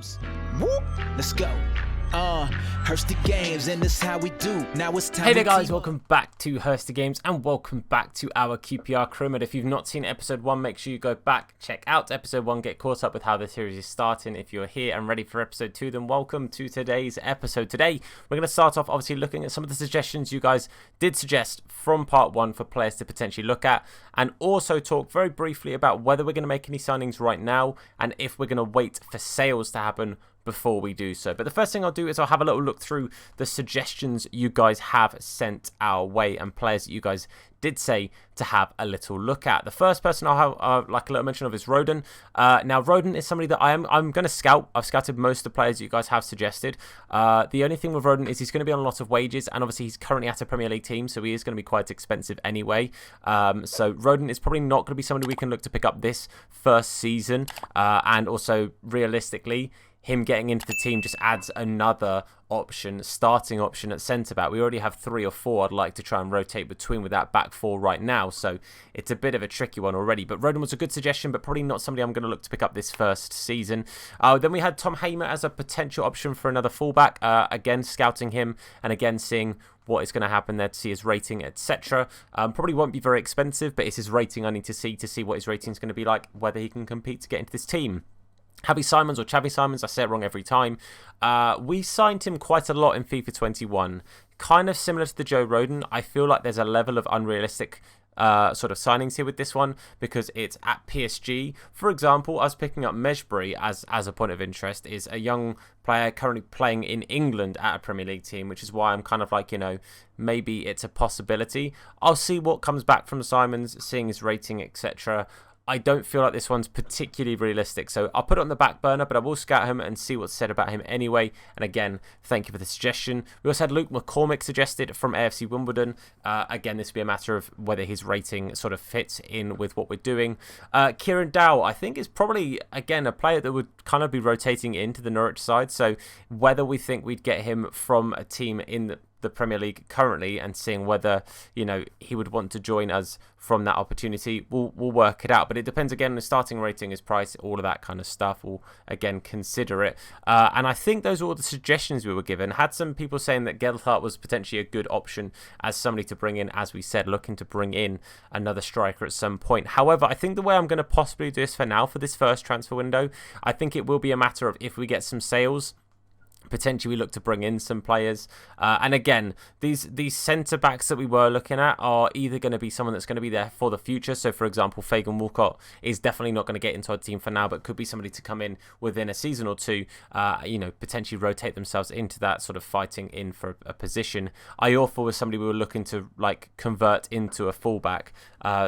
Games. Whoop, let's go. Hursty Games, and this is how we do. Now it's time. Hey there guys, welcome back to Hursty Games and welcome back to our QPR Career Mode. If you've not seen episode 1, make sure you go back, check out episode 1, get caught up with how the series is starting. If you're here and ready for episode 2, then welcome to today's episode. Today, we're going to start off obviously looking at some of the suggestions you guys did suggest from part 1 for players to potentially look at, and also talk very briefly about whether we're going to make any signings right now and if we're going to wait for sales to happen before we do so. But the first thing I'll do is I'll have a little look through the suggestions you guys have sent our way and players that you guys did say to have a little look at. The first person I'll have like a little mention of is Roden. Now Roden is somebody that I'm going to scout. I've scouted most of the players that you guys have suggested. The only thing with Roden is he's going to be on a lot of wages, and obviously he's currently at a Premier League team, so he is going to be quite expensive anyway. So Roden is probably not going to be somebody we can look to pick up this first season, and also realistically, him getting into the team just adds another option, starting option at centre-back. We already have 3 or 4 I'd like to try and rotate between with that back 4 right now, so it's a bit of a tricky one already. But Roden was a good suggestion, but probably not somebody I'm going to look to pick up this first season. Then we had Tom Hamer as a potential option for another fullback. Again, scouting him and again seeing what is going to happen there to see his rating, etc. Probably won't be very expensive, but it's his rating I need to see what his rating is going to be like, whether he can compete to get into this team. Xavi Simons or Xavi Simons, I say it wrong every time. We signed him quite a lot in FIFA 21. Kind of similar to the Joe Roden. I feel like there's a level of unrealistic sort of signings here with this one because it's at PSG. For example, I was picking up Mejbri as a point of interest, is a young player currently playing in England at a Premier League team, which is why I'm kind of like, you know, maybe it's a possibility. I'll see what comes back from Simons, seeing his rating, etc. I don't feel like this one's particularly realistic, so I'll put it on the back burner, but I will scout him and see what's said about him anyway. And again, thank you for the suggestion. We also had Luke McCormick suggested from AFC Wimbledon. Again, this will be a matter of whether his rating sort of fits in with what we're doing. Kieran Dow, I think, is probably, again, a player that would kind of be rotating into the Norwich side, so whether we think we'd get him from a team in the Premier League currently and seeing whether, you know, he would want to join us from that opportunity, we'll work it out. But it depends again on the starting rating, his price, all of that kind of stuff. We'll again consider it. And I think those were all the suggestions we were given. Had some people saying that Gelhardt was potentially a good option as somebody to bring in, as we said, looking to bring in another striker at some point. However, I think the way I'm going to possibly do this for now, for this first transfer window, I think it will be a matter of if we get some sales, potentially we look to bring in some players. And again, these centre backs that we were looking at are either going to be someone that's going to be there for the future. So for example, Fagan Walcott is definitely not going to get into our team for now, but could be somebody to come in within a season or two, you know, potentially rotate themselves into that sort of fighting in for a position. Iorfa was somebody we were looking to like convert into a fullback.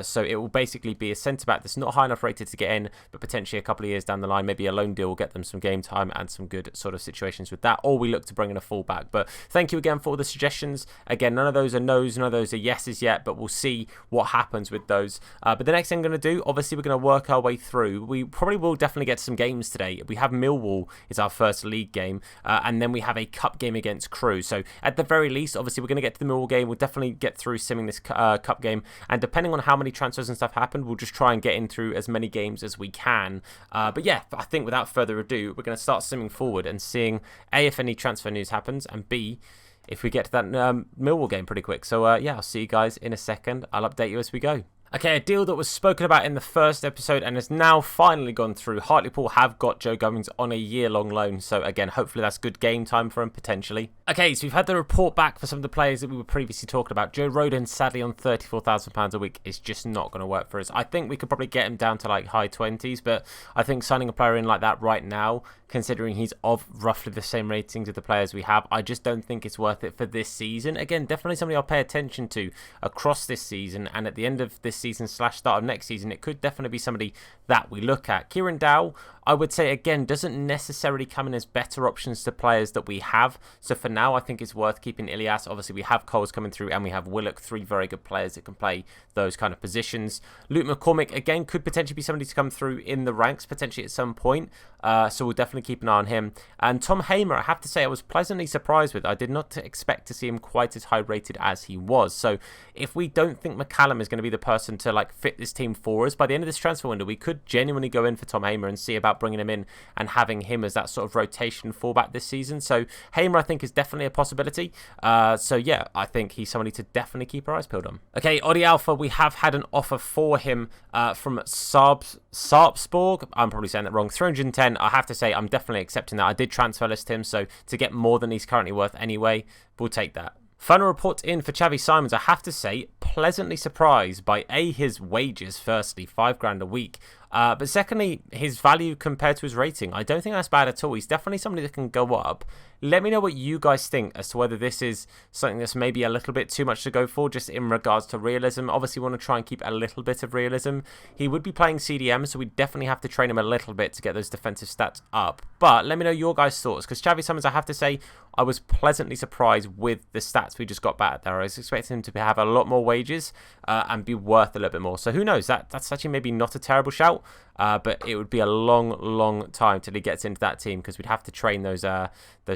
So it will basically be a centre back that's not high enough rated to get in, but potentially a couple of years down the line, maybe a loan deal will get them some game time and some good sort of situations with that, or we look to bring in a fullback. But thank you again for all the suggestions. Again, none of those are no's, none of those are yeses yet, but we'll see what happens with those. But the next thing I'm going to do, obviously we're going to work our way through. We probably will definitely get some games today. We have Millwall is our first league game, and then we have a cup game against Crewe. So at the very least, obviously we're going to get to the Millwall game. We'll definitely get through simming this cup game, and depending on how many transfers and stuff happen, we'll just try and get in through as many games as we can. But yeah, I think without further ado, we're going to start simming forward and seeing A, if any transfer news happens, and B, if we get to that Millwall game pretty quick. So yeah, I'll see you guys in a second. I'll update you as we go. Okay, a deal that was spoken about in the first episode and has now finally gone through. Hartlepool have got Joe Gummings on a year-long loan, so again, hopefully that's good game time for him, potentially. Okay, so we've had the report back for some of the players that we were previously talking about. Joe Roden, sadly, on £34,000 a week is just not going to work for us. I think we could probably get him down to like high 20s, but I think signing a player in like that right now, considering he's of roughly the same ratings of the players we have, I just don't think it's worth it for this season. Again, definitely somebody I'll pay attention to across this season, and at the end of this season / start of next season, it could definitely be somebody that we look at. Kieran Dow, I would say, again, doesn't necessarily come in as better options to players that we have. So for now, I think it's worth keeping Ilias. Obviously, we have Coles coming through and we have Willock, 3 very good players that can play those kind of positions. Luke McCormick, again, could potentially be somebody to come through in the ranks, potentially at some point. So we'll definitely keep an eye on him. And Tom Hamer, I have to say, I was pleasantly surprised with. I did not expect to see him quite as high rated as he was. So if we don't think McCallum is going to be the person person to like fit this team for us. By the end of this transfer window, we could genuinely go in for Tom Hamer and see about bringing him in and having him as that sort of rotation fullback this season. So Hamer, I think, is definitely a possibility. So yeah, I think he's somebody to definitely keep our eyes peeled on. Okay, Odi Alpha, we have had an offer for him from Sarpsborg. I'm probably saying that wrong. 310. I have to say, I'm definitely accepting that. I did transfer list him, so to get more than he's currently worth anyway, we'll take that. Final report in for Xavi Simons. I have to say, pleasantly surprised by his wages. Firstly, $5,000 a week. But secondly, his value compared to his rating. I don't think that's bad at all. He's definitely somebody that can go up. Let me know what you guys think as to whether this is something that's maybe a little bit too much to go for, just in regards to realism. Obviously, we want to try and keep a little bit of realism. He would be playing CDM, so we definitely have to train him a little bit to get those defensive stats up. But let me know your guys' thoughts, because Xavi Simons, I have to say, I was pleasantly surprised with the stats we just got back there. I was expecting him to have a lot more wages and be worth a little bit more. So who knows? That's actually maybe not a terrible shout. But it would be a long time till he gets into that team, because we'd have to train those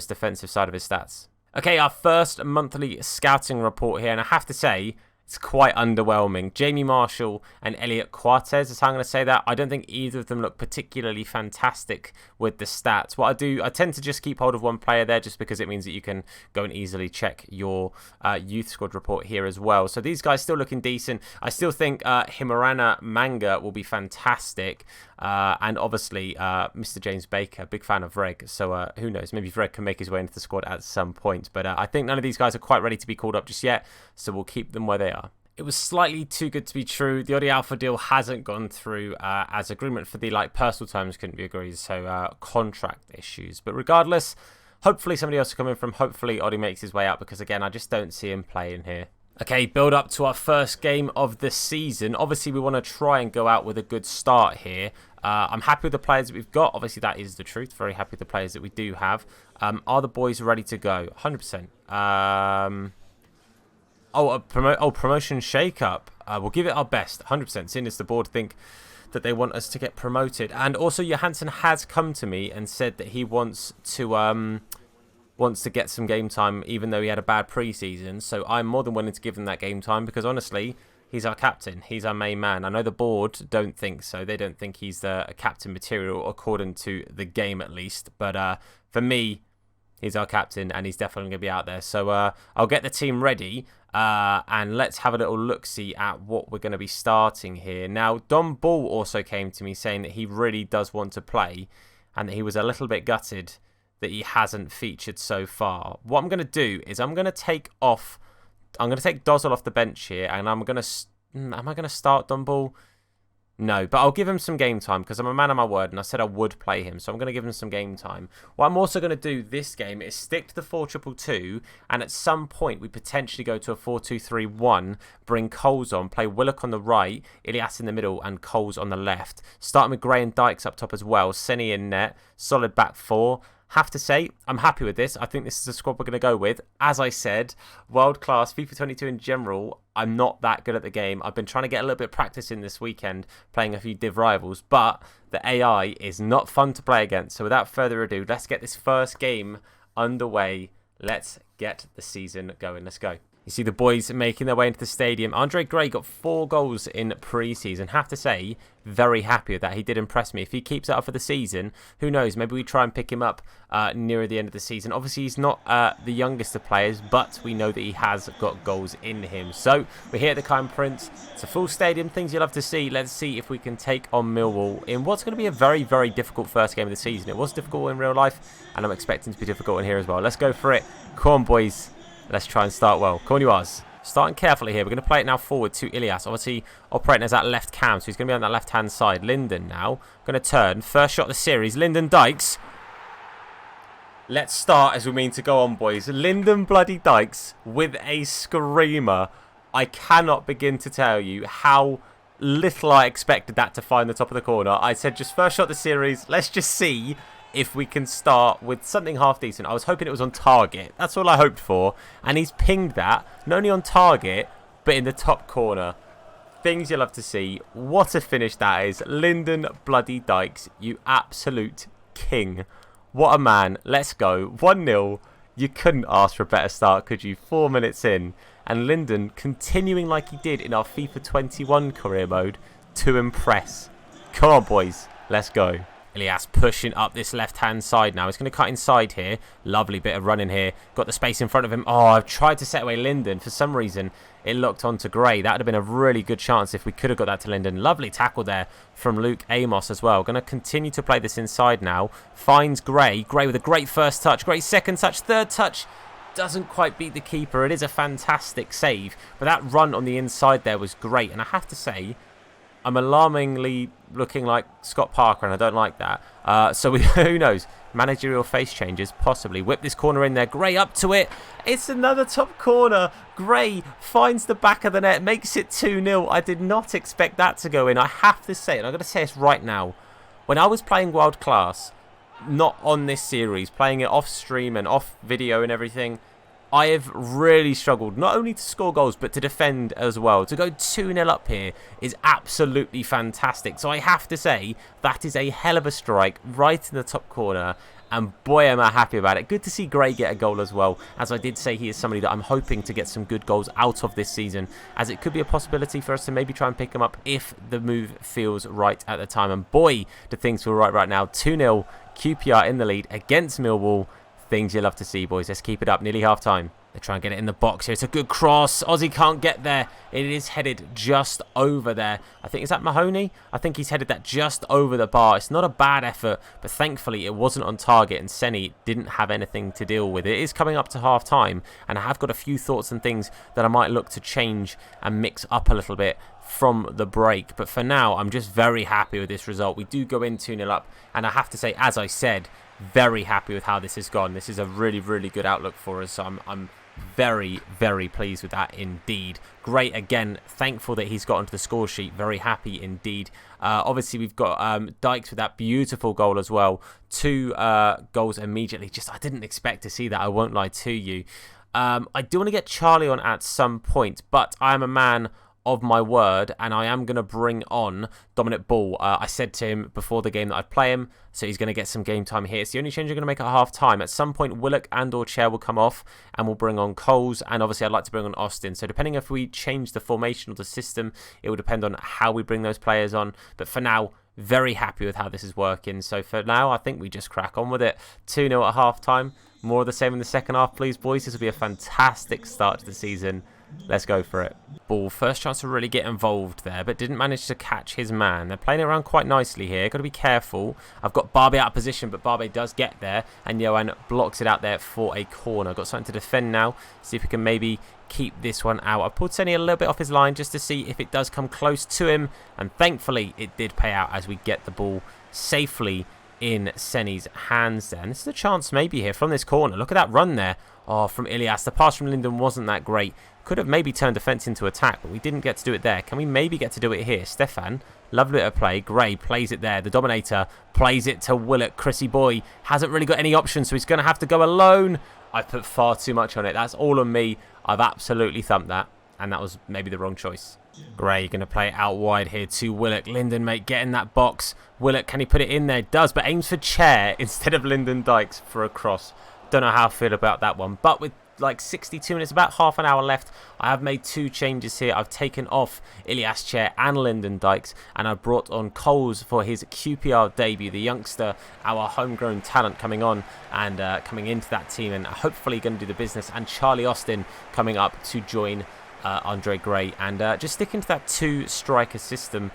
defensive side of his stats. Okay, our first monthly scouting report here, and I have to say, it's quite underwhelming. Jamie Marshall and Elliot Quartez is how I'm going to say that. I don't think either of them look particularly fantastic with the stats. What I do, I tend to just keep hold of one player there, just because it means that you can go and easily check your youth squad report here as well. So these guys still looking decent. I still think Himarana Manga will be fantastic. And obviously, Mr. James Baker, big fan of Reg. So who knows? Maybe Reg can make his way into the squad at some point. But I think none of these guys are quite ready to be called up just yet. So we'll keep them where they are. It was slightly too good to be true. The Odi Alpha deal hasn't gone through as agreement for the personal terms couldn't be agreed. So contract issues. But regardless, hopefully somebody else will come in from. Hopefully Odi makes his way out, because again, I just don't see him playing here. Okay, build up to our first game of the season. Obviously, we want to try and go out with a good start here. I'm happy with the players that we've got. Obviously, that is the truth. Very happy with the players that we do have. Are the boys ready to go? 100%. Promotion shake-up. We'll give it our best. 100%. Seeing as the board think that they want us to get promoted. And also, Johansson has come to me and said that he wants to get some game time, even though he had a bad preseason. So I'm more than willing to give him that game time, because honestly, he's our captain. He's our main man. I know the board don't think so. They don't think he's the captain material, according to the game at least. But for me, he's our captain, and he's definitely going to be out there. So I'll get the team ready, and let's have a little look-see at what we're going to be starting here. Now, Don Ball also came to me saying that he really does want to play, and that he was a little bit gutted that he hasn't featured so far. What I'm going to do is I'm going to take Dozzle off the bench here, and am I going to start Dunball? No, but I'll give him some game time, because I'm a man of my word, and I said I would play him, so I'm going to give him some game time. What I'm also going to do this game is stick to the 4-2-2-2, and at some point we potentially go to a 4-2-3-1, bring Coles on, play Willock on the right, Ilias in the middle, and Coles on the left. Starting with Gray and Dykes up top as well, Senny in net, solid back four. Have to say, I'm happy with this. I think this is the squad we're going to go with. As I said, world class, FIFA 22 in general, I'm not that good at the game. I've been trying to get a little bit of practice in this weekend, playing a few div rivals, but the AI is not fun to play against. So without further ado, let's get this first game underway. Let's get the season going. Let's go. You see the boys making their way into the stadium. Andre Gray got 4 goals in pre-season. Have to say, very happy with that. He did impress me. If he keeps that up for the season, who knows? Maybe we try and pick him up nearer the end of the season. Obviously, he's not the youngest of players, but we know that he has got goals in him. So we're here at the Kind Prince. It's a full stadium. Things you love to see. Let's see if we can take on Millwall in what's going to be a very, very difficult first game of the season. It was difficult in real life, and I'm expecting to be difficult in here as well. Let's go for it. Come on, boys. Let's try and start well. Come on, you ours. Starting carefully here. We're going to play it now forward to Ilias. Obviously, operating as that left cam, so he's going to be on that left-hand side. Linden now. Going to turn. First shot of the series. Linden Dykes. Let's start as we mean to go on, boys. Linden bloody Dykes with a screamer. I cannot begin to tell you how little I expected that to find the top of the corner. I said just first shot of the series. Let's just see if we can start with something half decent. I was hoping it was on target. That's all I hoped for. And he's pinged that, not only on target, but in the top corner. Things you love to see. What a finish that is. Linden bloody Dykes, you absolute king. What a man. Let's go. 1-0. You couldn't ask for a better start, could you? 4 minutes in. And Linden continuing like he did in our FIFA 21 career mode to impress. Come on, boys. Let's go. Ilias pushing up this left-hand side now. He's going to cut inside here. Lovely bit of running here. Got the space in front of him. Oh, I've tried to set away Linden. For some reason, it looked onto Gray. That would have been a really good chance if we could have got that to Linden. Lovely tackle there from Luke Amos as well. Going to continue to play this inside now. Finds Gray. Gray with a great first touch. Great second touch. Third touch. Doesn't quite beat the keeper. It is a fantastic save. But that run on the inside there was great. And I have to say, I'm alarmingly looking like Scott Parker, and I don't like that. So who knows? Managerial face changes, possibly. Whip this corner in there. Gray up to it. It's another top corner. Gray finds the back of the net, makes it 2-0. I did not expect that to go in. I have to say, and I'm going to say this right now. When I was playing World Class, not on this series, playing it off stream and off video and everything, I have really struggled not only to score goals but to defend as well. To go 2-0 up here is absolutely fantastic. So I have to say that is a hell of a strike right in the top corner. And boy, am I happy about it. Good to see Gray get a goal as well. As I did say, he is somebody that I'm hoping to get some good goals out of this season, as it could be a possibility for us to maybe try and pick him up if the move feels right at the time. And boy, do things feel right now. 2-0, QPR in the lead against Millwall. Things you love to see, boys. Let's keep it up. Nearly half time. They try and get it in the box here. It's a good cross. Ozzy can't get there. It is headed just over there. I think, is that Mahoney? I think he's headed that just over the bar. It's not a bad effort, but thankfully it wasn't on target and Seni didn't have anything to deal with. It is coming up to half time, and I have got a few thoughts and things that I might look to change and mix up a little bit from the break. But for now, I'm just very happy with this result. We do go in 2-0 up, and I have to say, as I said, very happy with how this has gone. This is a really, really good outlook for us. So I'm very, very pleased with that indeed. Great again. Thankful that he's got onto the score sheet. Very happy indeed. Obviously, we've got Dykes with that beautiful goal as well. 2 goals immediately. I didn't expect to see that. I won't lie to you. I do want to get Charlie on at some point, but I am a man of my word, and I am going to bring on Dominic Ball. I said to him before the game that I'd play him, so he's going to get some game time here. It's the only change I'm going to make at half time. At some point, Willock and or Chair will come off, and we'll bring on Coles, and obviously I'd like to bring on Austin. So depending if we change the formation or the system, it will depend on how we bring those players on. But for now, very happy with how this is working. So for now, I think we just crack on with it. 2-0 at half time. More of the same in the second half, please, boys. This will be a fantastic start to the season. Let's go for it. Ball, first chance to really get involved there, but didn't manage to catch his man. They're playing it around quite nicely here. Got to be careful. I've got Barbe out of position, but Barbe does get there, and Johan blocks it out there for a corner. Got something to defend now. See if we can maybe keep this one out. I've pulled Seni a little bit off his line just to see if it does come close to him, and thankfully it did pay out as we get the ball safely in Seni's hands there. And this is a chance maybe here from this corner. Look at that run there. Oh, from Ilias. The pass from Linden wasn't that great. Could have maybe turned defence into attack, but we didn't get to do it there. Can we maybe get to do it here? Stefan, lovely bit of play. Gray plays it there. The Dominator plays it to Willock. Chrissy Boy hasn't really got any options, so he's going to have to go alone. I put far too much on it. That's all on me. I've absolutely thumped that, and that was maybe the wrong choice. Gray going to play it out wide here to Willock. Linden, mate, get in that box. Willock, can he put it in there? Does, but aims for Chair instead of Linden Dykes for a cross. Don't know how I feel about that one, but with like 62 minutes, about half an hour left, I have made 2 changes here. I've taken off Ilias Chair and Linden Dykes, and I've brought on Coles for his QPR debut, the youngster, our homegrown talent coming on and coming into that team, and hopefully going to do the business, and Charlie Austin coming up to join Andre Gray, and just sticking to that 2 striker system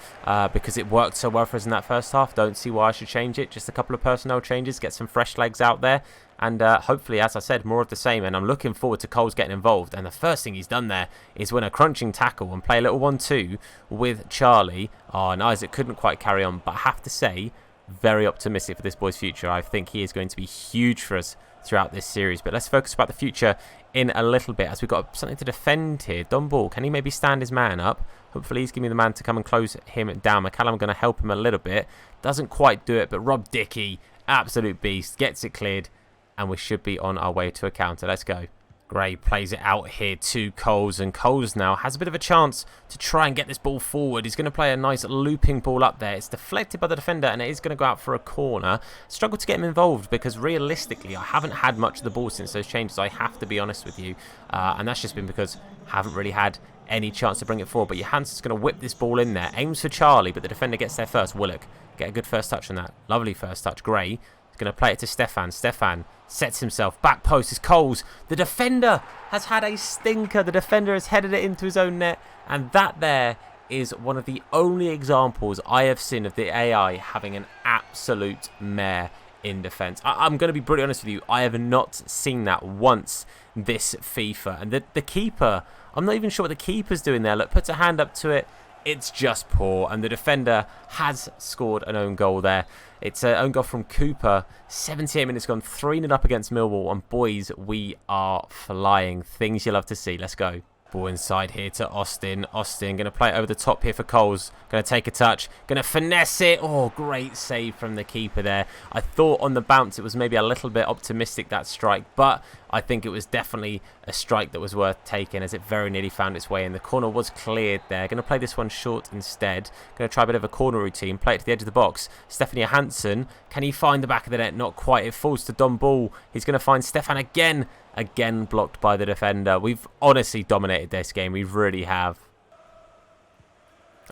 because it worked so well for us in that first half. Don't see why I should change it. Just a couple of personnel changes, get some fresh legs out there, and hopefully, as I said, more of the same. And I'm looking forward to Coles getting involved, and the first thing he's done there is win a crunching tackle and play a little 1-2 with Charlie. Oh, and Isaac couldn't quite carry on, but I have to say, very optimistic for this boy's future. I think he is going to be huge for us throughout this series. But let's focus about the future in a little bit, as we've got something to defend here. Don Ball, can he maybe stand his man up? Hopefully he's giving me the man to come and close him down. McCallum going to help him a little bit. Doesn't quite do it, but Rob Dickey, absolute beast, gets it cleared, and we should be on our way to a counter. Let's go. Gray plays it out here to Coles, and Coles now has a bit of a chance to try and get this ball forward. He's going to play a nice looping ball up there. It's deflected by the defender, and it is going to go out for a corner. Struggled to get him involved because realistically, I haven't had much of the ball since those changes, I have to be honest with you. And that's just been because I haven't really had any chance to bring it forward. But Johansson's going to whip this ball in there. Aims for Charlie, but the defender gets there first. Willock, get a good first touch on that. Lovely first touch. Gray is going to play it to Stefan. Stefan sets himself. Back post is Coles. The defender has had a stinker. The defender has headed it into his own net. And that there is one of the only examples I have seen of the AI having an absolute mare in defence. I'm going to be brutally honest with you. I have not seen that once this FIFA. And the keeper, I'm not even sure what the keeper's doing there. Look, puts a hand up to it. It's just poor. And the defender has scored an own goal there. It's an own goal from Cooper. 78 minutes gone. 3-0 up against Millwall. And boys, we are flying. Things you love to see. Let's go. Ball inside here to Austin. Austin going to play it over the top here for Coles. Going to take a touch. Going to finesse it. Oh, great save from the keeper there. I thought on the bounce it was maybe a little bit optimistic, that strike. But I think it was definitely a strike that was worth taking, as it very nearly found its way in. The corner was cleared there. Going to play this one short instead. Going to try a bit of a corner routine. Play it to the edge of the box. Stefan Johansson. Can he find the back of the net? Not quite. It falls to Don Ball. He's going to find Stefan again. Again blocked by the defender. We've honestly dominated this game. We really have.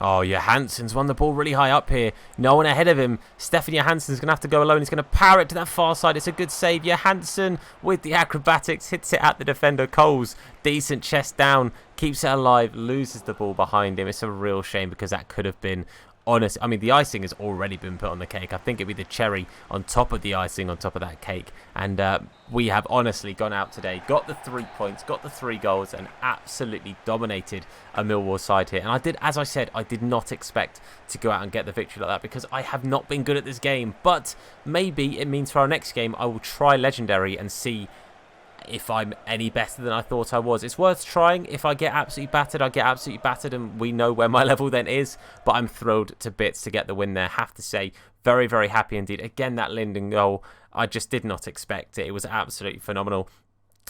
Oh, Johansson's won the ball really high up here. No one ahead of him. Stefan Johansson's going to have to go alone. He's going to power it to that far side. It's a good save. Johansson with the acrobatics hits it at the defender. Coles, decent chest down. Keeps it alive. Loses the ball behind him. It's a real shame because that could have been honest. I mean, the icing has already been put on the cake. I think it'd be the cherry on top of the icing on top of that cake. And we have honestly gone out today, got the 3 points, got the 3 goals, and absolutely dominated a Millwall side here. And I did, as I said, I did not expect to go out and get the victory like that because I have not been good at this game. But maybe it means for our next game, I will try Legendary and see if I'm any better than I thought I was. It's worth trying. If I get absolutely battered, I get absolutely battered, and we know where my level then is. But I'm thrilled to bits to get the win there. Have to say, very, very happy indeed. Again, that Linden goal, I just did not expect it. It was absolutely phenomenal.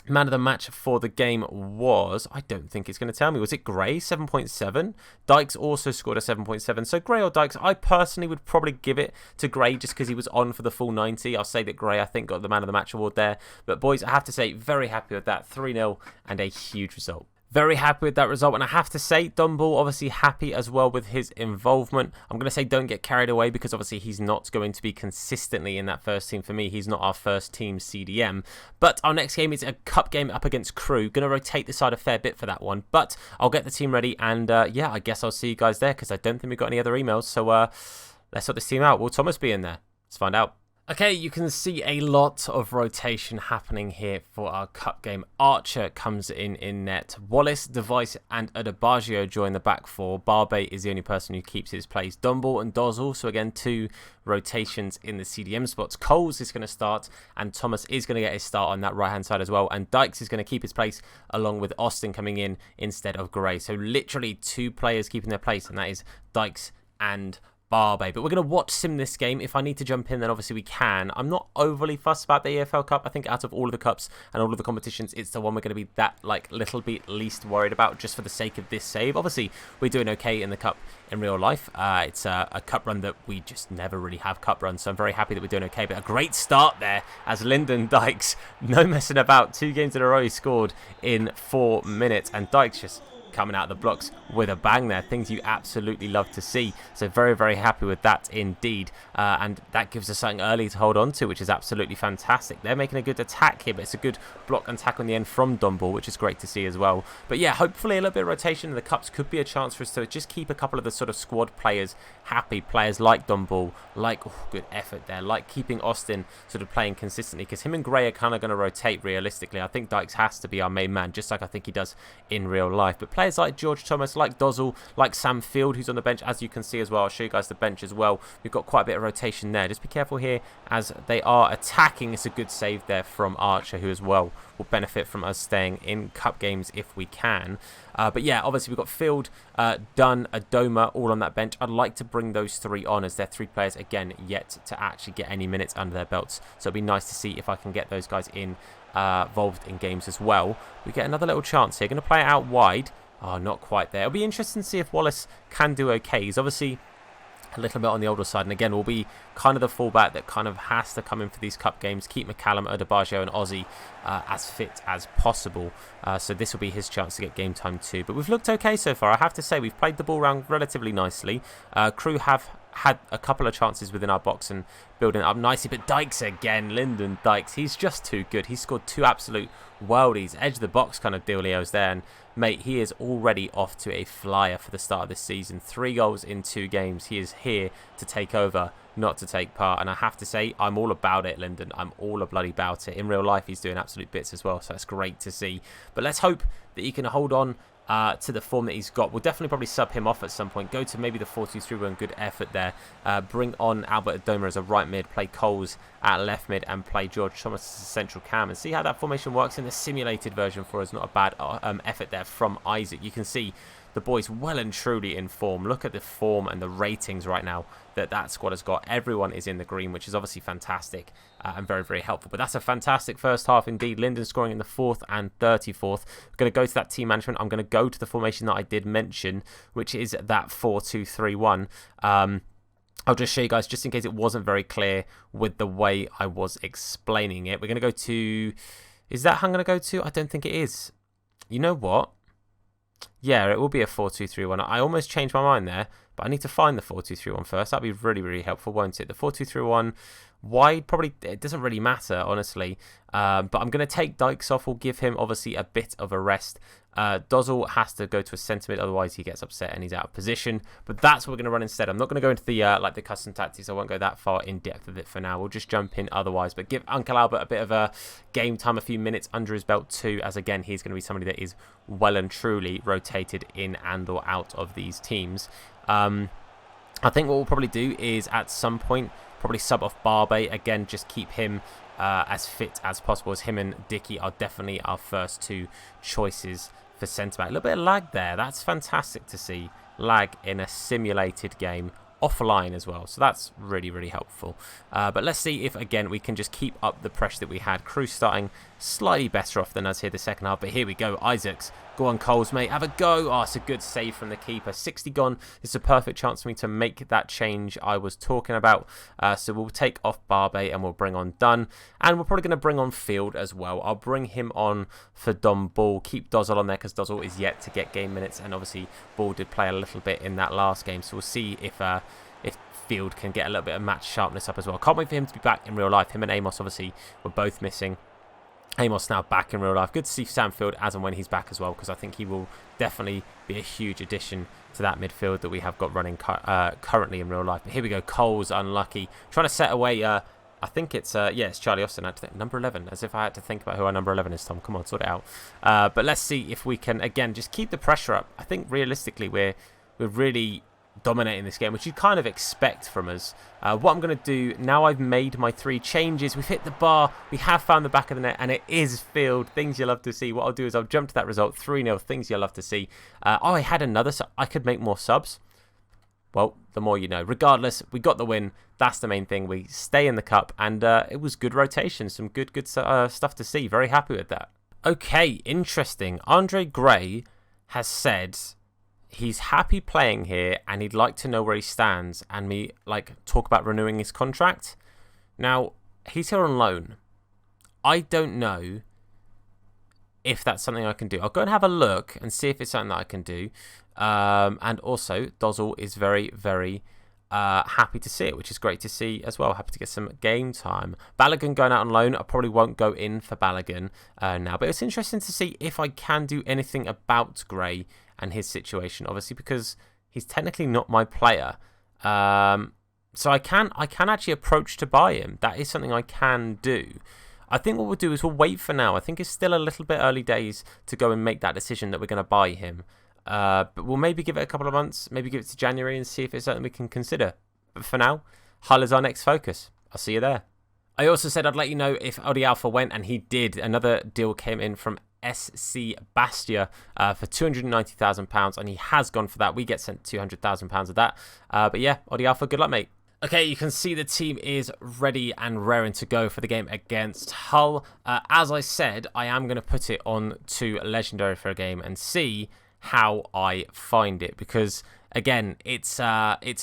Man of the match for the game was, I don't think it's going to tell me, was it Gray, 7.7? Dykes also scored a 7.7. So Gray or Dykes, I personally would probably give it to Gray just because he was on for the full 90. I'll say that Gray, I think, got the man of the match award there. But boys, I have to say, very happy with that. 3-0 and a huge result. Very happy with that result, and I have to say, Dunball obviously happy as well with his involvement. I'm going to say don't get carried away because obviously he's not going to be consistently in that first team for me. He's not our first team CDM. But our next game is a cup game up against Crew. Going to rotate the side a fair bit for that one, but I'll get the team ready, and yeah, I guess I'll see you guys there because I don't think we've got any other emails. So let's sort this team out. Will Thomas be in there? Let's find out. Okay, you can see a lot of rotation happening here for our cup game. Archer comes in net. Wallace, Device and Adebayo join the back four. Barbe is the only person who keeps his place. Dumble and Dozzle, so again 2 rotations in the CDM spots. Coles is going to start and Thomas is going to get his start on that right hand side as well. And Dykes is going to keep his place along with Austin coming in instead of Gray. So literally 2 players keeping their place, and that is Dykes and Barbe. But we're going to watch sim this game. If I need to jump in, then obviously we can. I'm not overly fussed about the EFL Cup. I think out of all of the cups and all of the competitions, it's the one we're going to be that little bit least worried about just for the sake of this save. Obviously, we're doing okay in the cup in real life. It's a cup run that we just never really have cup runs, so I'm very happy that we're doing okay. But a great start there as Lyndon Dykes, no messing about, 2 games in a row he scored in 4 minutes, and Dykes just coming out of the blocks with a bang there. Things you absolutely love to see. So very, very happy with that indeed. And that gives us something early to hold on to, which is absolutely fantastic. They're making a good attack here, but it's a good block and tackle in the end from Dumble, which is great to see as well. But yeah, hopefully a little bit of rotation in the cups could be a chance for us to just keep a couple of the sort of squad players happy. Players like Dumble, like, oh, good effort there, like keeping Austin sort of playing consistently, because him and Gray are kind of going to rotate realistically. I think Dykes has to be our main man, just like I think he does in real life. But players like George Thomas, like Dozzle, like Sam Field, who's on the bench, as you can see as well. I'll show you guys the bench as well. We've got quite a bit of rotation there. Just be careful here as they are attacking. It's a good save there from Archer, who as well will benefit from us staying in cup games if we can. But yeah, obviously we've got Field, Dunn, Adoma all on that bench. I'd like to bring those three on as they're three players, again, yet to actually get any minutes under their belts. So it'd be nice to see if I can get those guys involved in games as well. We get another little chance here. Going to play it out wide. Oh, not quite there. It'll be interesting to see if Wallace can do okay. He's obviously a little bit on the older side, and again will be kind of the fullback that kind of has to come in for these cup games, keep McCallum, Adebayo and Ozzy as fit as possible, so this will be his chance to get game time too. But we've looked okay so far, I have to say. We've played the ball around relatively nicely. Crew have had a couple of chances within our box and building it up nicely, but Dykes again, Lyndon Dykes, he's just too good. He's scored two absolute worldies, edge of the box kind of dealios there, and mate, he is already off to a flyer for the start of this season. 3 goals in 2 games. He is here to take over, not to take part. And I have to say, I'm all about it, Lyndon. I'm all a bloody about it. In real life, he's doing absolute bits as well, so that's great to see. But let's hope that he can hold on to the form that he's got. We'll definitely probably sub him off at some point. Go to maybe the 4-2-3-1. Good effort there. Bring on Albert Adoma as a right mid. Play Coles at left mid and play George Thomas as a central cam. And see how that formation works in the simulated version for us. Not a bad effort there from Isaac. You can see the boys well and truly in form. Look at the form and the ratings right now that squad has got. Everyone is in the green, which is obviously fantastic and very, very helpful. But that's a fantastic first half indeed. Lyndon scoring in the 4th and 34th. I'm going to go to that team management. I'm going to go to the formation that I did mention, which is that 4-2-3-1. I'll just show you guys, just in case it wasn't very clear with the way I was explaining it. We're going to go to... Is that how I'm going to go to? I don't think it is. You know what? Yeah, it will be a 4-2-3-1. I almost changed my mind there, but I need to find the 4-2-3-1 first. That'd be really, really helpful, won't it? The 4-2-3-1 wide, probably, it doesn't really matter, honestly. But I'm going to take Dykes off. We'll give him, obviously, a bit of a rest. Dozzle has to go to a centre mid, otherwise he gets upset and he's out of position. But that's what we're going to run instead. I'm not going to go into the like the custom tactics. I won't go that far in depth with it for now. We'll just jump in otherwise. But give Uncle Albert a bit of a game time, a few minutes under his belt too, as again he's going to be somebody that is well and truly rotated in and or out of these teams. I think what we'll probably do is at some point probably sub off Barbe again, just keep him as fit as possible, as him and Dickey are definitely our first 2 choices for centre-back. A little bit of lag there. That's fantastic to see. Lag in a simulated game. Offline as well. So that's really, really helpful. But let's see if, again, we can just keep up the pressure that we had. Crew starting slightly better off than us here the second half. But here we go. Isaacs. Go on, Coles, mate. Have a go. Oh, it's a good save from the keeper. 60 gone. It's a perfect chance for me to make that change I was talking about. So we'll take off Barbe and we'll bring on Dunn. And we're probably going to bring on Field as well. I'll bring him on for Dom Ball. Keep Dozzle on there because Dozzle is yet to get game minutes. And obviously, Ball did play a little bit in that last game. So we'll see if Field can get a little bit of match sharpness up as well. Can't wait for him to be back in real life. Him and Amos obviously were both missing. Amos now back in real life. Good to see Sam Field as and when he's back as well, because I think he will definitely be a huge addition to that midfield that we have got running currently in real life. But here we go. Cole's unlucky. Trying to set away... I think it's... yeah, it's Charlie Austin. I had to think, number 11. As if I had to think about who our number 11 is, Tom. Come on, sort it out. But let's see if we can, again, just keep the pressure up. I think realistically we're really dominating this game, which you kind of expect from us. What I'm going to do, now I've made my 3 changes, we've hit the bar, we have found the back of the net, and it is Field. Things you'll love to see. What I'll do is I'll jump to that result, 3-0, things you'll love to see. Oh, I had another, so I could make more subs. Well, the more you know. Regardless, we got the win. That's the main thing. We stay in the cup, and it was good rotation. Some good stuff to see. Very happy with that. Okay, interesting. Andre Gray has said he's happy playing here and he'd like to know where he stands and me talk about renewing his contract. Now, he's here on loan. I don't know if that's something I can do. I'll go and have a look and see if it's something that I can do. And also, Dozzle is very, very happy to see it, which is great to see as well. Happy to get some game time. Balogun going out on loan. I probably won't go in for Balogun now, but it's interesting to see if I can do anything about Gray and his situation, obviously, because he's technically not my player. So I can actually approach to buy him. That is something I can do. I think what we'll do is we'll wait for now. I think it's still a little bit early days to go and make that decision that we're going to buy him. But we'll maybe give it a couple of months, maybe give it to January and see if it's something we can consider. But for now, Hull is our next focus. I'll see you there. I also said I'd let you know if Odi Alpha went, and he did. Another deal came in from SC Bastia for £290,000, and he has gone for that. We get sent £200,000 of that. But yeah, Odi Alpha, good luck, mate. Okay, you can see the team is ready and raring to go for the game against Hull. As I said, I am going to put it on to Legendary for a game and see how I find it, because again, it's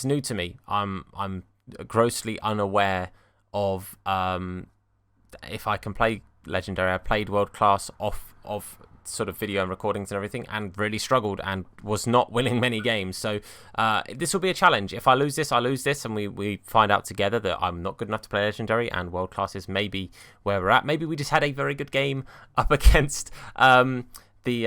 new to me. I'm grossly unaware of if I can play Legendary. I played World Class off of sort of video and recordings and everything, and really struggled and was not winning many games. So this will be a challenge. If I lose this, I lose this, and we find out together that I'm not good enough to play Legendary, and World Class is maybe where we're at. Maybe we just had a very good game up against the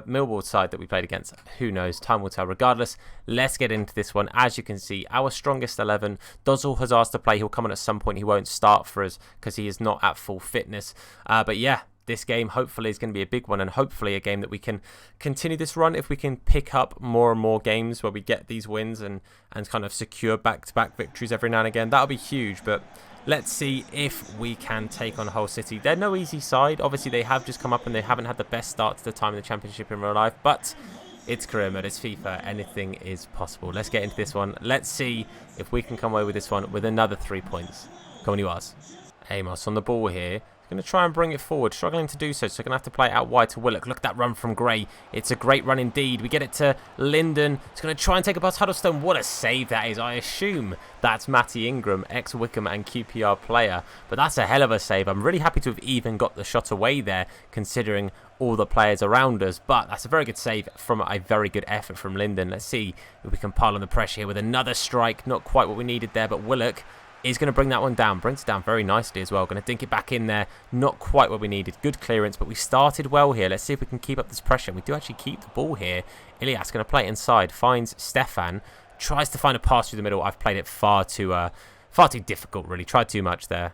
Millwall side that we played against. Who knows? Time will tell. Regardless, let's get into this one. As you can see, our strongest 11. Dozzel has asked to play. He'll come on at some point. He won't start for us because he is not at full fitness. But yeah, this game hopefully is going to be a big one, and hopefully a game that we can continue this run. If we can pick up more and more games where we get these wins and kind of secure back-to-back victories every now and again, that'll be huge. But let's see if we can take on Hull City. They're no easy side. Obviously, they have just come up and they haven't had the best start to the time in the Championship in real life, but it's career mode, it's FIFA, anything is possible. Let's get into this one. Let's see if we can come away with this one with another 3 points. Come on, you Ars. Amos on the ball here. Going to try and bring it forward, struggling to do so, so going to have to play it out wide to Willock. Look at that run from Gray. It's a great run indeed. We get it to Linden. It's going to try and take it past Huddlestone. What a save that is. I assume that's Matty Ingram, ex-Wickham and QPR player, but that's a hell of a save. I'm really happy to have even got the shot away there, considering all the players around us, but that's a very good save from a very good effort from Linden. Let's see if we can pile on the pressure here with another strike. Not quite what we needed there, but Willock is going to bring that one down. Brings it down very nicely as well. Going to dink it back in there. Not quite what we needed. Good clearance, but we started well here. Let's see if we can keep up this pressure. We do actually keep the ball here. Ilias going to play it inside. Finds Stefan. Tries to find a pass through the middle. I've played it far too difficult, really. Tried too much there.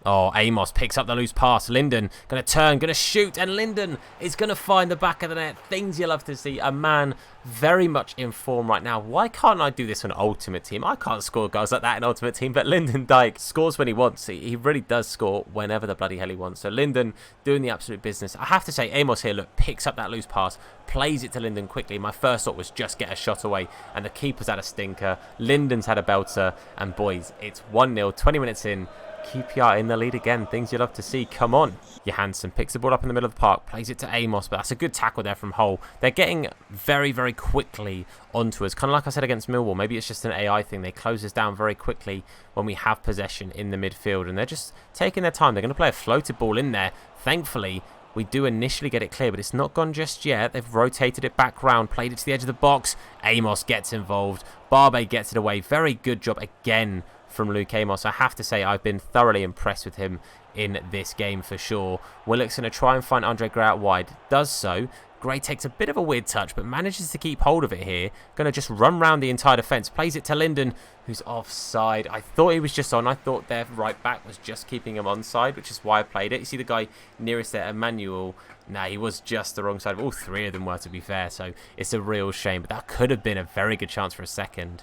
Oh, Amos picks up the loose pass. Linden going to turn, going to shoot, and Linden is going to find the back of the net. Things you love to see. A man very much in form right now. Why can't I do this on Ultimate Team? I can't score goals like that in Ultimate Team, but Linden Dykes scores when he wants. He really does score whenever the bloody hell he wants. So Linden doing the absolute business. I have to say, Amos here, look, picks up that loose pass, plays it to Linden quickly. My first thought was just get a shot away, and the keeper's had a stinker. Linden's had a belter, and boys, it's 1-0, 20 minutes in. QPR in the lead again. Things you love to see. Come on. Johansson picks the ball up in the middle of the park, plays it to Amos, but that's a good tackle there from Hull. They're getting very, very quickly onto us. Kind of like I said against Millwall. Maybe it's just an AI thing. They close us down very quickly when we have possession in the midfield, and they're just taking their time. They're going to play a floated ball in there. Thankfully, we do initially get it clear, but it's not gone just yet. They've rotated it back round, played it to the edge of the box. Amos gets involved. Barbe gets it away. Very good job again from Luke Amos. I have to say, I've been thoroughly impressed with him in this game for sure. Willock's going to try and find Andre Gray out wide. Does so. Gray takes a bit of a weird touch, but manages to keep hold of it here. Going to just run round the entire defence. Plays it to Linden, who's offside. I thought he was just on. I thought their right back was just keeping him onside, which is why I played it. You see the guy nearest there, Emmanuel. Nah, he was just the wrong side. All three of them were, to be fair, so it's a real shame. But that could have been a very good chance for a second.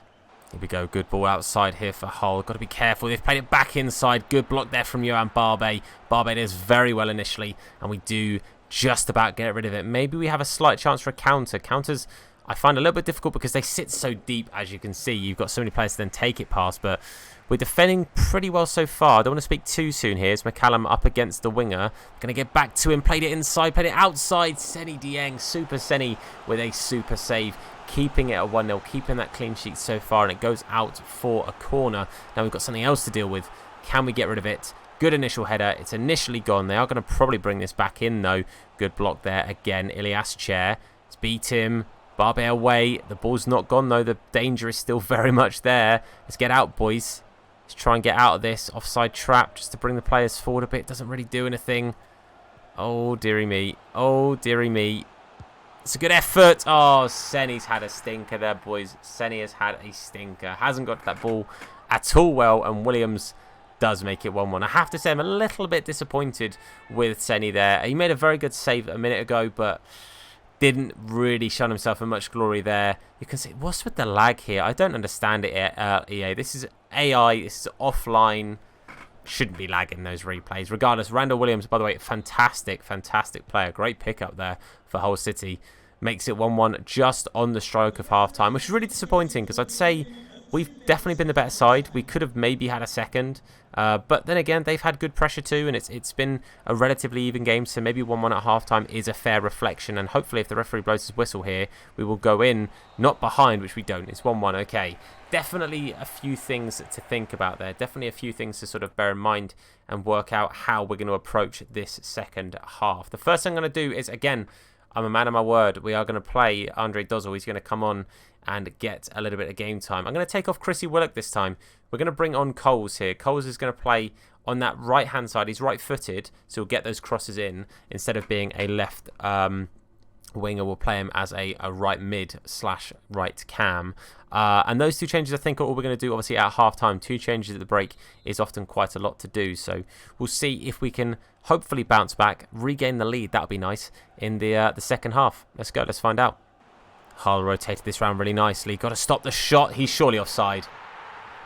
Here we go. Good ball outside here for Hull. Got to be careful. They've played it back inside. Good block there from Johan Barbe. Barbe does very well initially, and we do just about get rid of it. Maybe we have a slight chance for a counter. Counters I find a little bit difficult because they sit so deep, as you can see. You've got so many players to then take it past, but we're defending pretty well so far. I don't want to speak too soon here. It's McCallum up against the winger. Going to get back to him. Played it inside, played it outside. Seni Dieng, Super Seni with a super save. Keeping it at 1-0, keeping that clean sheet so far, and it goes out for a corner. Now we've got something else to deal with. Can we get rid of it? Good initial header. It's initially gone. They are going to probably bring this back in, though. Good block there again. Ilias Chair. Let's beat him. Barbe away. The ball's not gone, though. The danger is still very much there. Let's get out, boys. Let's try and get out of this offside trap just to bring the players forward a bit. Doesn't really do anything. Oh, dearie me. Oh, dearie me. It's a good effort. Oh, Seni's had a stinker there, boys. Seni has had a stinker. Hasn't got that ball at all well, and Williams does make it 1-1. I have to say I'm a little bit disappointed with Seni there. He made a very good save a minute ago, but didn't really shine himself in much glory there. You can see, what's with the lag here? I don't understand it, EA. This is AI. This is offline. shouldn't be lagging those replays. Regardless, Randall Williams, by the way, fantastic player. Great pickup there for Hull City. Makes it 1-1 just on the stroke of half-time, which is really disappointing because I'd say we've definitely been the better side. We could have maybe had a second. But then again, they've had good pressure too, and it's been a relatively even game, so maybe 1-1 at halftime is a fair reflection, and hopefully if the referee blows his whistle here, we will go in, not behind, which we don't. It's 1-1, okay. Definitely a few things to think about there, definitely a few things to sort of bear in mind and work out how we're going to approach this second half. The first thing I'm going to do is, again, I'm a man of my word, we are going to play Andre Dozzle. He's going to come on and get a little bit of game time. I'm going to take off Chrissy Willock this time. We're going to bring on Coles here. Coles is going to play on that right-hand side. He's right-footed, so he'll get those crosses in instead of being a left winger. We'll play him as a right mid / right cam. And those two changes, I think, are all we're going to do, obviously, at half-time. 2 changes at the break is often quite a lot to do. So we'll see if we can hopefully bounce back, regain the lead. That would be nice in the second half. Let's go. Let's find out. Hull rotated this round really nicely. Got to stop the shot. He's surely offside.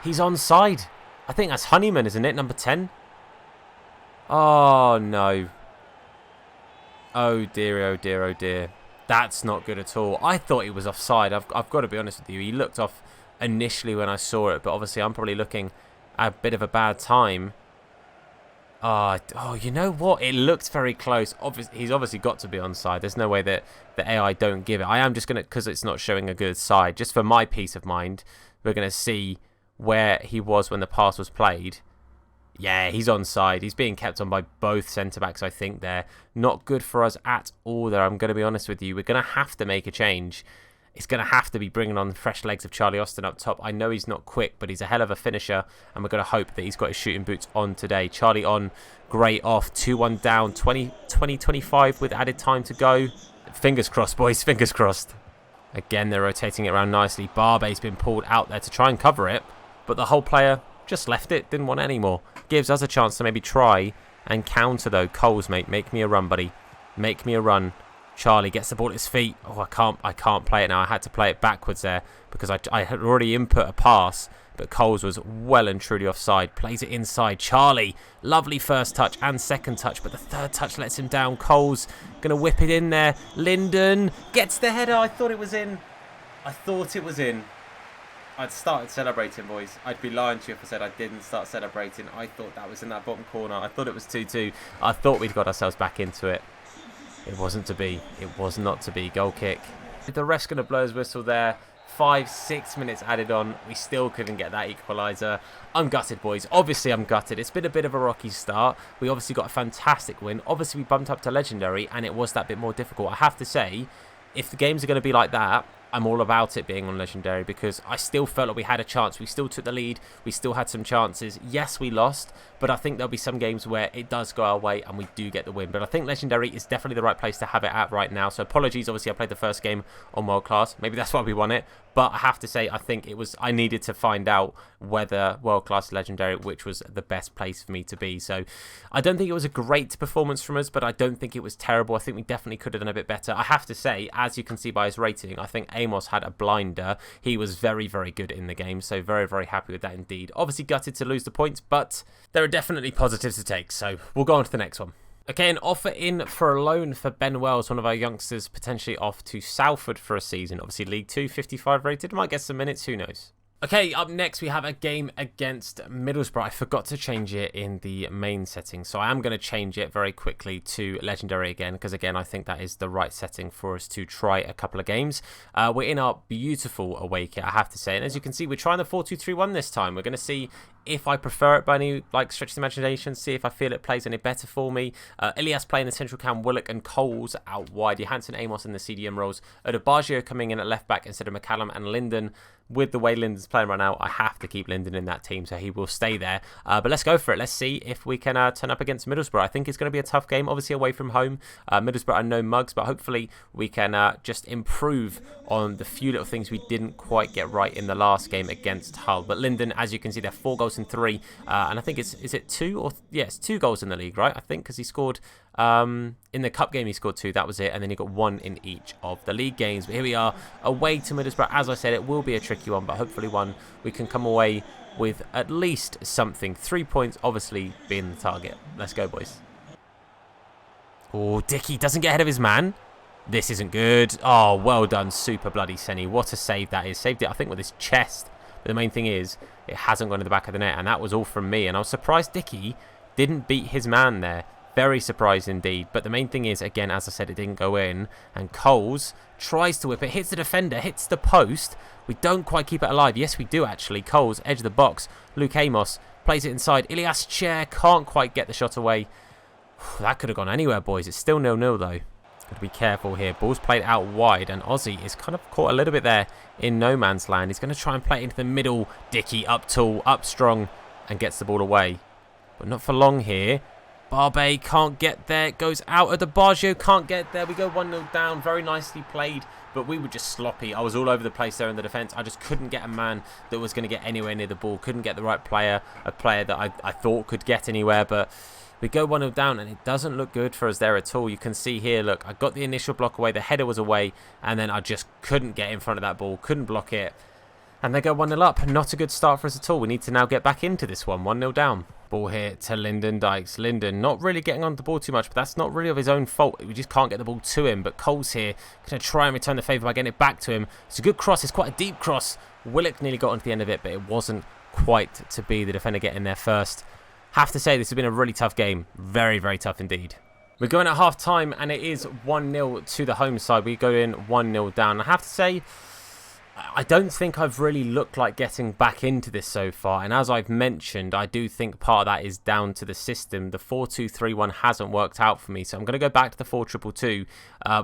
He's onside. I think that's Honeyman, isn't it? Number 10. Oh, no. Oh, dear, oh, dear, oh, dear. That's not good at all. I thought he was offside. I've got to be honest with you. He looked off initially when I saw it, but obviously I'm probably looking at a bit of a bad time. Oh, you know what? It looked very close. He's obviously got to be onside. There's no way that the AI don't give it. I am just going to, because it's not showing a good side, just for my peace of mind, we're going to see where he was when the pass was played. Yeah, he's onside. He's being kept on by both centre-backs, I think, there. Not good for us at all there, I'm going to be honest with you. We're going to have to make a change. It's going to have to be bringing on the fresh legs of Charlie Austin up top. I know he's not quick, but he's a hell of a finisher, and we're going to hope that he's got his shooting boots on today. Charlie on, great off, 2-1 down, 20-25 with added time to go. Fingers crossed, boys, fingers crossed. Again, they're rotating it around nicely. Barbe's been pulled out there to try and cover it, but the whole player just left it, didn't want it anymore. Gives us a chance to maybe try and counter, though. Coles, mate, make me a run, buddy. Make me a run. Charlie gets the ball at his feet. Oh, I can't play it now. I had to play it backwards there because I had already input a pass, but Coles was well and truly offside. Plays it inside. Charlie, lovely first touch and second touch, but the third touch lets him down. Coles going to whip it in there. Linden gets the header. I thought it was in. I'd started celebrating, boys. I'd be lying to you if I said I didn't start celebrating. I thought that was in that bottom corner. I thought it was 2-2. I thought we'd got ourselves back into it. It wasn't to be. It was not to be. Goal kick. The ref's going to blow his whistle there. 5-6 minutes added on. We still couldn't get that equaliser. I'm gutted, boys. Obviously, I'm gutted. It's been a bit of a rocky start. We obviously got a fantastic win. Obviously, we bumped up to Legendary, and it was that bit more difficult. I have to say, if the games are going to be like that, I'm all about it being on Legendary because I still felt like we had a chance. We still took the lead. We still had some chances. Yes, we lost, but I think there'll be some games where it does go our way and we do get the win. But I think Legendary is definitely the right place to have it at right now. So apologies, obviously I played the first game on World Class. Maybe that's why we won it. But I have to say, I think I needed to find out whether World Class Legendary, which was the best place for me to be. So I don't think it was a great performance from us, but I don't think it was terrible. I think we definitely could have done a bit better. I have to say, as you can see by his rating, I think Amos had a blinder. He was very, very good in the game. So very, very happy with that indeed. Obviously gutted to lose the points, but there are definitely positives to take. So we'll go on to the next one. Okay, an offer in for a loan for Ben Wells, one of our youngsters, potentially off to Salford for a season. Obviously, League 2, 55 rated. Might get some minutes, who knows? Okay, up next we have a game against Middlesbrough. I forgot to change it in the main setting, so I am going to change it very quickly to Legendary again, because again, I think that is the right setting for us to try a couple of games. We're in our beautiful away kit, I have to say, and as you can see, we're trying the 4-2-3-1 this time. We're going to see if I prefer it by any stretch of the imagination, see if I feel it plays any better for me. Ilias playing the central cam, Willock and Coles out wide. Johansson, Amos in the CDM roles. Odebaggio coming in at left back instead of McCallum, and Linden. With the way Linden's playing right now, I have to keep Linden in that team, so he will stay there. But let's go for it. Let's see if we can turn up against Middlesbrough. I think it's going to be a tough game, obviously away from home. Middlesbrough are no mugs, but hopefully we can just improve on the few little things we didn't quite get right in the last game against Hull. But Linden, as you can see, they're 4 goals goals in 3. And I think is it 2 or... Yeah, it's 2 goals in the league, right? I think because he scored... in the cup game he scored 2, that was it, and then he got 1 in each of the league games. But here we are, away to Middlesbrough. As I said, it will be a tricky one, but hopefully one we can come away with at least something. 3 points obviously being the target. Let's go, boys. Oh, Dicky doesn't get ahead of his man. This isn't good. Oh, well done, super bloody Senny. What a save that is. Saved it, I think, with his chest. But the main thing is, it hasn't gone to the back of the net, and that was all from me. And I was surprised Dicky didn't beat his man there. Very surprised indeed. But the main thing is, again, as I said, it didn't go in. And Coles tries to whip it, hits the defender, hits the post. We don't quite keep it alive. Yes, we do, actually. Coles, edge of the box. Luke Amos plays it inside. Ilias Chair can't quite get the shot away. That could have gone anywhere, boys. It's still 0-0, though. Got to be careful here. Ball's played out wide, and Ozzy is kind of caught a little bit there in no man's land. He's going to try and play it into the middle. Dicky up tall, up strong, and gets the ball away. But not for long here. Barbe can't get there. It goes out of the Baggio. Can't get there. We go 1-0 down. Very nicely played, but we were just sloppy. I was all over the place there in the defence. I just couldn't get a man that was going to get anywhere near the ball. Couldn't get the right player. A player that I thought could get anywhere, but... We go 1-0 down, and it doesn't look good for us there at all. You can see here, look, I got the initial block away. The header was away, and then I just couldn't get in front of that ball. Couldn't block it. And they go 1-0 up. Not a good start for us at all. We need to now get back into this one. 1-0 down. Ball here to Lyndon Dykes. Lyndon not really getting on the ball too much, but that's not really of his own fault. We just can't get the ball to him. But Cole's here. Going to try and return the favour by getting it back to him. It's a good cross. It's quite a deep cross. Willock nearly got onto the end of it, but it wasn't quite to be. The defender getting there first. Have to say, this has been a really tough game. Very, very tough indeed. We're going at half-time, and it is 1-0 to the home side. We go in 1-0 down. I have to say, I don't think I've really looked like getting back into this so far. And as I've mentioned, I do think part of that is down to the system. The 4-2-3-1 hasn't worked out for me. So I'm going to go back to the 4-2-2-2.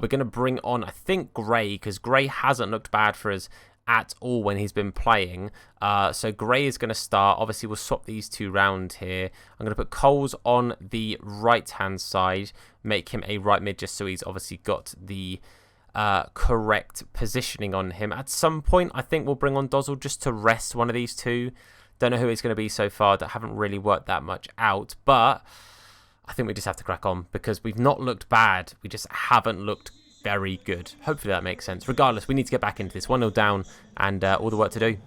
We're going to bring on, I think, Gray, because Gray hasn't looked bad for us at all when he's been playing. So Gray is going to start. Obviously, we'll swap these two round here. I'm going to put Coles on the right-hand side, make him a right mid just so he's obviously got the correct positioning on him. At some point, I think we'll bring on Dozzle just to rest one of these two. Don't know who it's going to be so far. That haven't really worked that much out, but I think we just have to crack on because we've not looked bad. We just haven't looked very good. Hopefully that makes sense. Regardless, we need to get back into this. 1-0 down and all the work to do.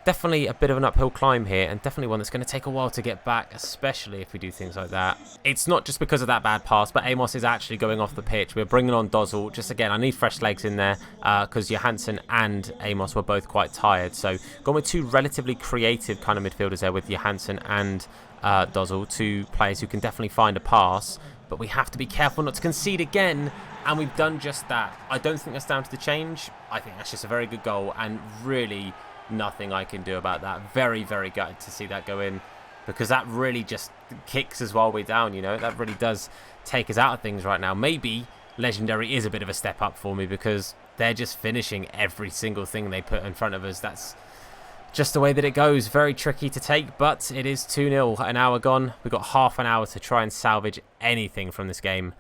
Definitely a bit of an uphill climb here, and definitely one that's going to take a while to get back, especially if we do things like that. It's not just because of that bad pass, but Amos is actually going off the pitch. We're bringing on Dozzle. Just again, I need fresh legs in there because Johansson and Amos were both quite tired. So going with two relatively creative kind of midfielders there with Johansson and Dozzle, two players who can definitely find a pass. But we have to be careful not to concede again, and we've done just that. I don't think that's down to the change. I think that's just a very good goal, and really nothing I can do about that. Very, very gutted to see that go in, because that really just kicks us while we're down, you know. That really does take us out of things right now. Maybe Legendary is a bit of a step up for me, because they're just finishing every single thing they put in front of us. That's just the way that it goes. Very tricky to take, but it is 2-0. An hour gone. We've got half an hour to try and salvage anything from this game,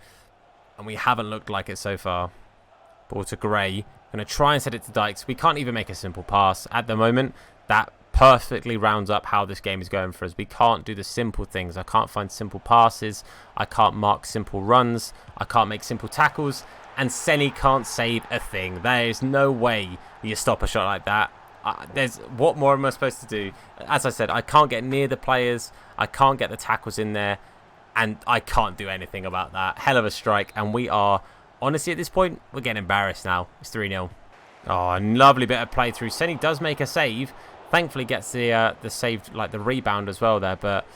and we haven't looked like it so far. Ball to Gray. Going to try and set it to Dykes. We can't even make a simple pass at the moment. That perfectly rounds up how this game is going for us. We can't do the simple things. I can't find simple passes. I can't mark simple runs. I can't make simple tackles. And Senny can't save a thing. There is no way you stop a shot like that. What more am I supposed to do? As I said, I can't get near the players. I can't get the tackles in there. And I can't do anything about that. Hell of a strike. And we are, honestly, at this point, we're getting embarrassed now. It's 3-0. Oh, a lovely bit of play through. Senny does make a save. Thankfully gets the save, like the rebound as well there. But,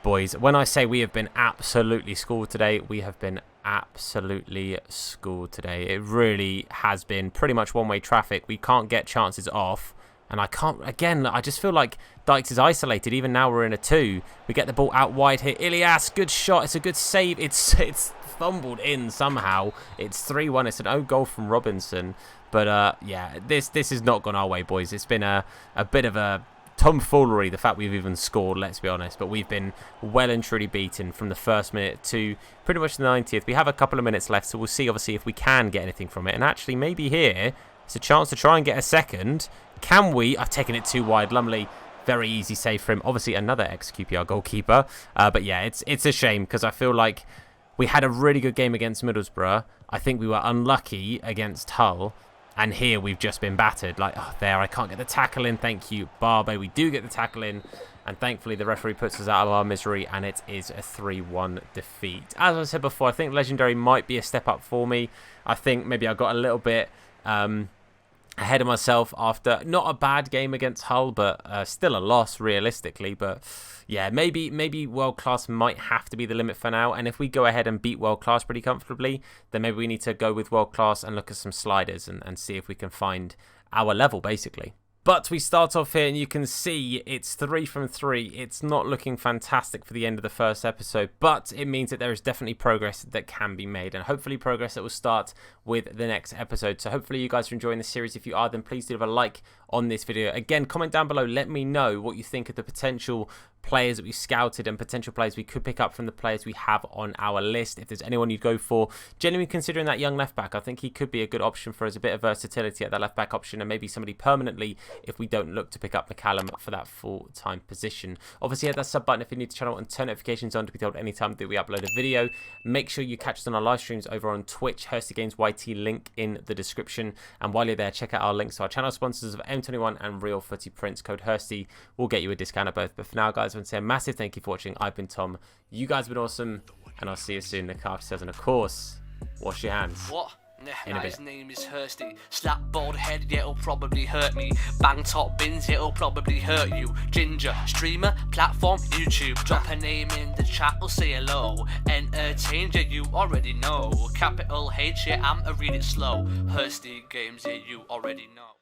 boys, when I say we have been absolutely schooled today, we have been absolutely schooled today. It really has been pretty much one-way traffic. We can't get chances off. And I can't, again, I just feel like Dykes is isolated. Even now we're in a 2. We get the ball out wide here. Ilias, good shot. It's a good save. It's fumbled in somehow. It's 3-1. It's an own goal from Robinson. But, yeah, this has not gone our way, boys. It's been a bit of a tomfoolery, the fact we've even scored, let's be honest. But we've been well and truly beaten from the first minute to pretty much the 90th. We have a couple of minutes left, so we'll see, obviously, if we can get anything from it. And actually, maybe here, it's a chance to try and get a second. Can we? I've taken it too wide. Lumley Very easy save for him. Obviously, another ex-QPR goalkeeper. But yeah, it's a shame because I feel like we had a really good game against Middlesbrough. I think we were unlucky against Hull. And here we've just been battered. Like, oh, there, I can't get the tackle in. Thank you, Barbe. We do get the tackle in. And thankfully, the referee puts us out of our misery. And it is a 3-1 defeat. As I said before, I think Legendary might be a step up for me. I think maybe I got a little bit ahead of myself after not a bad game against Hull, but still a loss realistically. But yeah, maybe world class might have to be the limit for now. And if we go ahead and beat world class pretty comfortably, then maybe we need to go with world class and look at some sliders and see if we can find our level basically. But we start off here and you can see it's 3 from 3. It's not looking fantastic for the end of the first episode, but it means that there is definitely progress that can be made, and hopefully progress that will start with the next episode. So hopefully you guys are enjoying the series. If you are, then please do leave a like on this video. Again, comment down below. Let me know what you think of the potential players that we scouted and potential players we could pick up from the players we have on our list. If there's anyone you'd go for, genuinely considering that young left back, I think he could be a good option for us, a bit of versatility at that left back option, and maybe somebody permanently if we don't look to pick up McCallum for that full-time position. Obviously hit that sub button if you're new to the channel and turn notifications on to be told anytime that we upload a video. Make sure you catch us on our live streams over on Twitch, Hursty Games YT, link in the description. And while you're there, check out our links to our channel sponsors of M21 and Real Footy Prints. Code Hursty will get you a discount at both. But for now, guys, I want to say a massive thank you for watching. I've been Tom. You guys have been awesome, and I'll see you soon. The car says, and of course, wash your hands. What? In a bit. His name is Hursty. Slap bald head, yeah, it'll probably hurt me. Bang top bins, it'll probably hurt you. Ginger, streamer, platform, YouTube. Drop a name in the chat, I'll say hello. Entertain, yeah, you already know. Capital H, yeah, I'm a read it slow. Hursty Games, yeah, you already know.